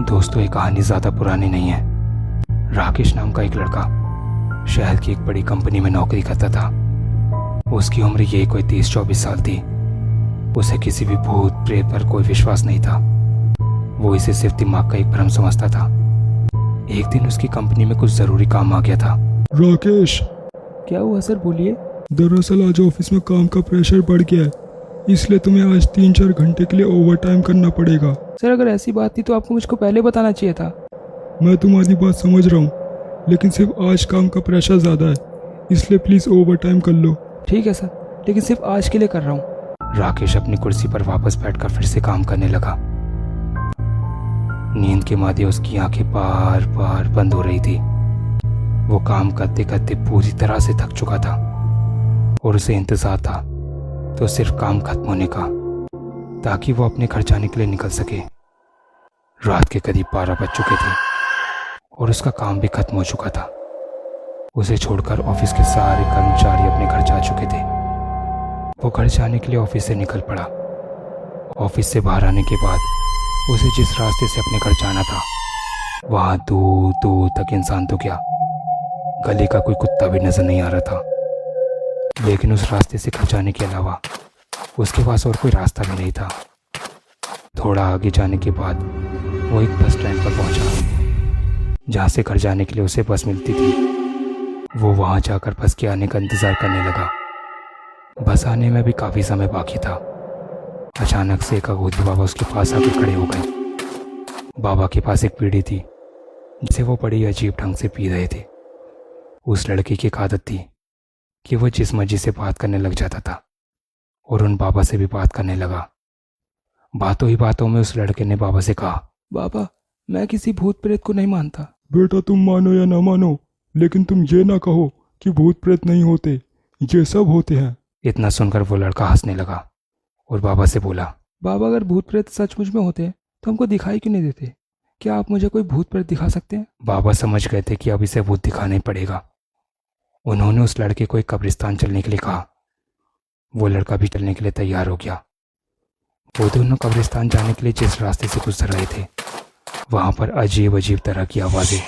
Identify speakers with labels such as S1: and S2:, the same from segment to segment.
S1: दोस्तों, ये कहानी ज़्यादा पुरानी नहीं है। राकेश नाम का एक लड़का शहर की एक बड़ी कंपनी में नौकरी करता था। उसकी उम्र यही कोई 30-24 साल थी। उसे किसी भी भूत प्रेत पर कोई विश्वास नहीं था। वो इसे सिर्फ दिमाग का एक भ्रम समझता था। एक दिन उसकी कंपनी में कुछ ज़रूरी काम आ गया था।
S2: राकेश,
S1: क्या हुआ सर? बोलिए।
S2: दरअसल आज ऑफिस में काम का प्रेशर बढ़ गया है, इसलिए तुम्हें आज 3-4 घंटे के लिए ओवर टाइम करना पड़ेगा।
S1: सर, अगर ऐसी बात थी तो आपको मुझको पहले बताना चाहिए था।
S2: मैं तुम्हारी बात समझ रहा हूँ, लेकिन सिर्फ आज काम का प्रेशर ज़्यादा है, इसलिए प्लीज़ ओवर टाइम कर लो।
S1: ठीक है सर, लेकिन सिर्फ आज के लिए कर रहा हूँ। राकेश अपनी कुर्सी पर वापस बैठकर फिर से काम करने लगा। नींद के मादे उसकी आंखें बार बार बंद हो रही थी। वो काम करते करते पूरी तरह से थक चुका था और उसे इंतजार था तो सिर्फ काम खत्म होने का, ताकि वो अपने घर जाने के लिए निकल सके। रात के करीब 12 बज चुके थे और उसका काम भी खत्म हो चुका था। उसे छोड़कर ऑफिस के सारे कर्मचारी अपने घर जा चुके थे। वो घर जाने के लिए ऑफिस से निकल पड़ा। ऑफिस से बाहर आने के बाद उसे जिस रास्ते से अपने घर जाना था, वहाँ दूर दूर तक इंसान तो क्या, गली का कोई कुत्ता भी नजर नहीं आ रहा था। लेकिन उस रास्ते से घर जाने के अलावा उसके पास और कोई रास्ता भी नहीं था। थोड़ा आगे जाने के बाद वो एक बस स्टैंड पर पहुंचा, जहाँ से घर जाने के लिए उसे बस मिलती थी। वो वहाँ जाकर बस के आने का इंतज़ार करने लगा। बस आने में भी काफ़ी समय बाकी था। अचानक से एक अघोरी बाबा उसके पास आकर खड़े हो गए। बाबा के पास एक पीढ़ी थी जिसे वो बड़ी अजीब ढंग से पी रहे थे। उस लड़के की एक आदत थी कि वो जिस मर्जी से बात करने लग जाता था और उन बाबा से भी बात करने लगा। बातों ही बातों में उस लड़के ने बाबा से कहा, बाबा, मैं किसी भूत प्रेत को नहीं मानता।
S2: बेटा, तुम मानो या ना मानो, लेकिन तुम ये ना कहो कि भूत प्रेत नहीं होते, ये सब होते हैं।
S1: इतना सुनकर वो लड़का हंसने लगा और बाबा से बोला, बाबा, अगर भूत प्रेत सचमुच में होते तो हमको दिखाई क्यों नहीं देते? क्या आप मुझे कोई भूत प्रेत दिखा सकते हैं? बाबा समझ गए थे कि अब इसे भूत दिखाना ही पड़ेगा। उन्होंने उस लड़के को एक कब्रिस्तान चलने के लिए कहा। वो लड़का भी चलने के लिए तैयार हो गया। वो दोनों कब्रिस्तान जाने के लिए जिस रास्ते से गुजर रहे थे, वहाँ पर अजीब अजीब तरह की आवाज़ें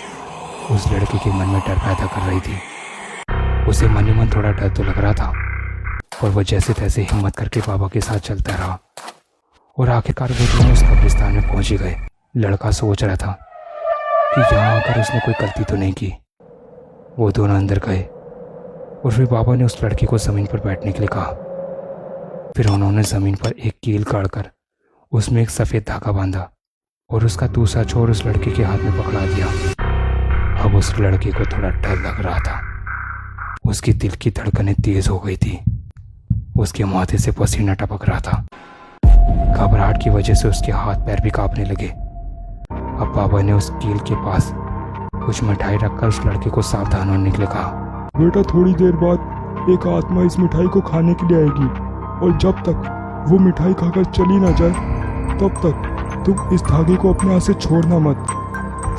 S1: उस लड़के के मन में डर पैदा कर रही थी। उसे मन ही मन थोड़ा डर तो लग रहा था, और वह जैसे तैसे हिम्मत करके बाबा के साथ चलता रहा और आखिरकार वो दोनों उस कब्रिस्तान में पहुंच ही गए। लड़का सोच रहा था कि यहाँ आकर उसने कोई गलती तो नहीं की। वो दोनों अंदर गए और फिर बाबा ने उस लड़के को ज़मीन पर बैठने के लिए कहा। फिर उन्होंने ज़मीन पर एक कील काटकर उसमें एक सफ़ेद धागा बांधा और उसका दूसरा छोर उस लड़के के हाथ में पकड़ा दिया। अब उस लड़के को थोड़ा डर लग रहा था। उसकी दिल की धड़कनें तेज हो गई थी। उसके माथे से पसीना टपक रहा था। घबराहट की वजह से उसके हाथ पैर भी कांपने लगे। अब बाबा ने उस कील के पास कुछ मिठाई रखकर उस लड़के को सावधान होने के लिए कहा।
S2: बेटा, थोड़ी देर बाद एक आत्मा इस मिठाई को खाने के लिए आएगी, और जब तक वो मिठाई खाकर चली ना जाए तब तक तुम इस धागे को अपने हाथ से छोड़ना मत,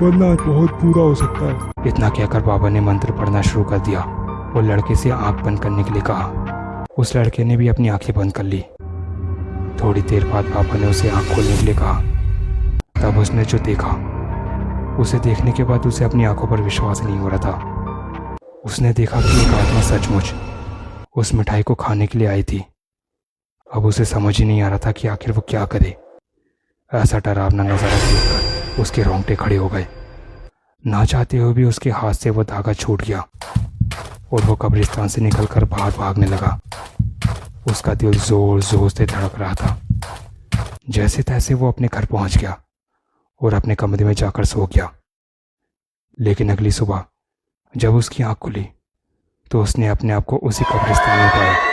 S2: वरना बहुत बुरा हो सकता है।
S1: इतना कहकर बाबा ने मंत्र पढ़ना शुरू कर दिया और लड़के से आंख बंद करने के लिए कहा। उस लड़के ने भी अपनी आंखें बंद कर ली। थोड़ी देर बाद बाबा ने उसे आंख खोलने के लिए कहा। तब उसने जो देखा, उसे देखने के बाद उसे अपनी आंखों पर विश्वास नहीं हो रहा था। उसने देखा कि एक आत्मा सचमुच उस मिठाई को खाने के लिए आई थी। अब उसे समझ ही नहीं आ रहा था कि आखिर वो क्या करे। ऐसा डरावना नज़ारा देखकर उसके रोंगटे खड़े हो गए। ना चाहते हुए भी उसके हाथ से वो धागा छूट गया और वो कब्रिस्तान से निकलकर बाहर भागने लगा। उसका दिल जोर जोर से धड़क रहा था। जैसे तैसे वो अपने घर पहुंच गया और अपने कमरे में जाकर सो गया। लेकिन अगली सुबह जब उसकी आंख खुली तो उसने अपने आप को उसी कब्रिस्तान में पाया